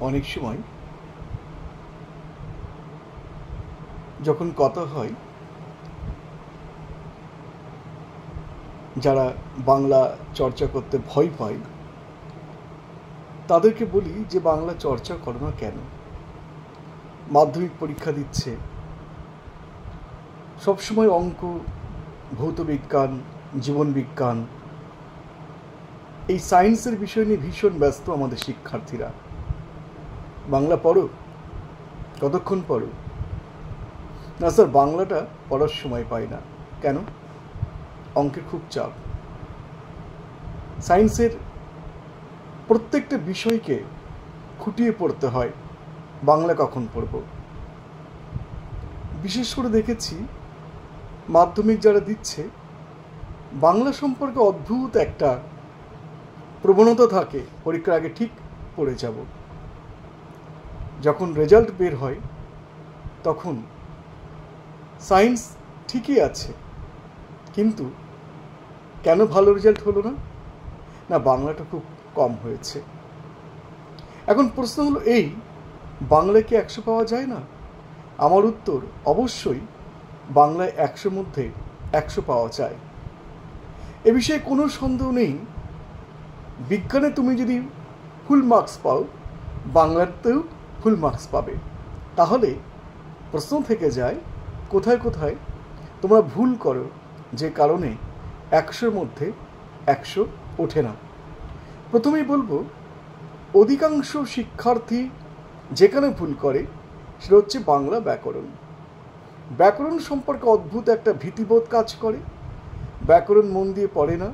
অনেক সময় যখন কথা হয় যারা বাংলা চর্চা করতে ভয় পায় তাদেরকে বলি যে বাংলা চর্চা করো না কেন? মাধ্যমিক পরীক্ষা দিচ্ছে, সবসময় অঙ্ক, ভৌতবিজ্ঞান, জীবনবিজ্ঞান, এই সায়েন্সের বিষয় নিয়ে ভীষণ ব্যস্ত আমাদের শিক্ষার্থীরা। বাংলা পড়ো, কতক্ষণ পড়ো? না স্যার, বাংলাটা পড়ার সময় পাই না। কেন? অঙ্কের খুব চাপ। সায়েন্সের প্রত্যেকটা বিষয়কে খুঁটিয়ে পড়তে হয়, বাংলা কখন পড়ব? বিশেষ করে দেখেছি মাধ্যমিক যারা দিচ্ছে, বাংলা সম্পর্কে অদ্ভুত একটা প্রবণতা থাকে, পরীক্ষার আগে ঠিক পড়ে যাব। যখন রেজাল্ট বের হয় তখন সায়েন্স ঠিকই আছে, কিন্তু কেন ভালো রেজাল্ট হলো না? না, বাংলাটা খুব কম হয়েছে। এখন প্রশ্ন হলো এই, বাংলায় কি 100 পাওয়া যায় না? আমার উত্তর অবশ্যই, বাংলায় 100 মধ্যে 100 পাওয়া যায়। এ বিষয়ে কোনো সন্দেহ নেই। বিজ্ঞানে তুমি যদি ফুল মার্কস পাও, বাংলাতেও ফুল মার্কস পাবে। তাহলে প্রশ্ন থেকে যায়, কোথায় কোথায় তোমরা ভুল করো যে কারণে 100-র মধ্যে 100 ওঠে না? প্রথমেই বলবো, অধিকাংশ শিক্ষার্থী যেখানে ভুল করে সেটা হচ্ছে বাংলা ব্যাকরণ। ব্যাকরণ সম্পর্কে অদ্ভুত একটা ভীতিবোধ কাজ করে। ব্যাকরণ মন দিয়ে পড়ে না,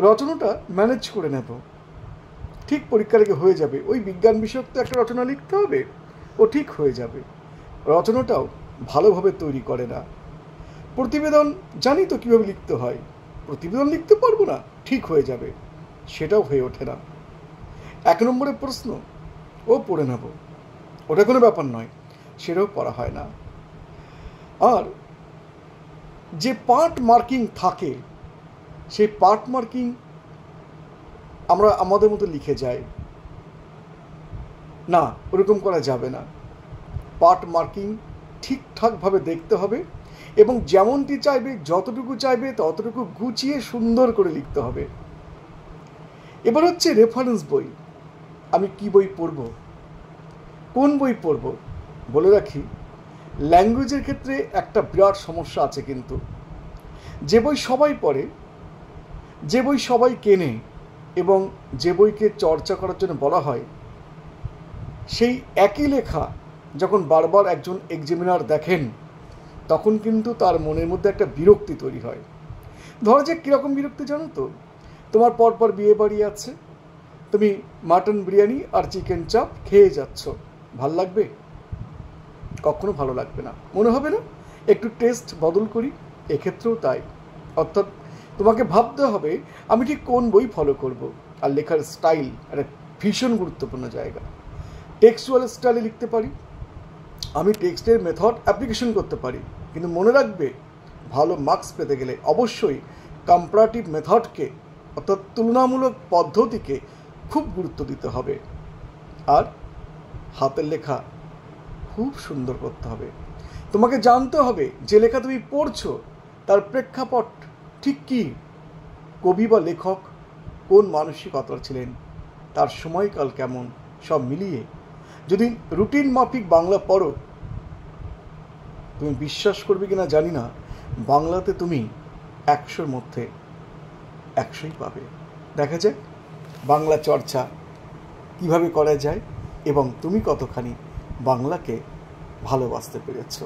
রচনাটা ম্যানেজ করে নেব, ঠিক পরীক্ষার আগে হয়ে যাবে। ওই বিজ্ঞান বিষয়ক তো একটা রচনা লিখতে হবে, ও ঠিক হয়ে যাবে। রচনাটাও ভালোভাবে তৈরি করে না। প্রতিবেদন জানি তো কীভাবে লিখতে হয়, প্রতিবেদন লিখতে পারবো না, ঠিক হয়ে যাবে, সেটাও হয়ে ওঠে না। 1 নম্বরের প্রশ্ন ও পড়ে নেব, ওটা কোনো ব্যাপার নয়, সেটাও পড়া হয় না। আর যে পার্ট মার্কিং থাকে, সেই পার্ট মার্কিং আমরা আমাদের মতো লিখে যাই না, ওরকম করা যাবে না। পার্ট মার্কিং ঠিকঠাকভাবে দেখতে হবে এবং যেমনটি চাইবে, যতটুকু চাইবে ততটুকু গুছিয়ে সুন্দর করে লিখতে হবে। এবার হচ্ছে রেফারেন্স বই। আমি কি বই পড়ব, কোন বই পড়ব? বলে রাখি, ল্যাঙ্গুয়েজের ক্ষেত্রে একটা বিরাট সমস্যা আছে কিন্তু। যে বই সবাই পড়ে, যে বই সবাই কেনে এবং যে বইকে চর্চা করার জন্য বলা হয়, সেই একই লেখা যখন বারবার একজন এক্সামিনার দেখেন, তখন কিন্তু তার মনের মধ্যে একটা বিরক্তি তৈরি হয়। ধরা যাক কীরকম বিরক্তি জানো তো? তোমার পরপর বিয়ে বাড়ি আছে, তুমি মাটন বিরিয়ানি আর চিকেন চাপ খেয়ে যাচ্ছ, ভাল লাগবে? কখনো ভালো লাগবে না, মনে হবে না একটু টেস্ট বদল করি? এক্ষেত্রেও তাই। অর্থাৎ তোমাকে ভাবতে হবে আমি ঠিক কোন বই ফলো করব। আর লেখার স্টাইল একটা ভীষণ গুরুত্বপূর্ণ জায়গা। টেক্সচুয়াল স্টাইলে লিখতে পারি, আমি টেক্সটের মেথড অ্যাপ্লিকেশন করতে পারি, কিন্তু মনে রাখবে, ভালো মার্কস পেতে গেলে অবশ্যই কম্পারেটিভ মেথডকে, অর্থাৎ তুলনামূলক পদ্ধতিকে খুব গুরুত্ব দিতে হবে। আর হাতের লেখা খুব সুন্দর করতে হবে। তোমাকে জানতে হবে যে লেখা তুমি পড়ছো তার প্রেক্ষাপট ঠিক কী, কবি বা লেখক কোন মানসিকতার ছিলেন, তার সময়কাল কেমন, সব মিলিয়ে যদি রুটিন মাফিক বাংলা পড়ো, তুমি বিশ্বাস করবে কিনা জানি না, বাংলাতে তুমি 100-র মধ্যে 100ই পাবে। দেখা যাক বাংলা চর্চা কিভাবে করা যায় এবং তুমি কতখানি বাংলাকে ভালোবাসতে পেরেছো।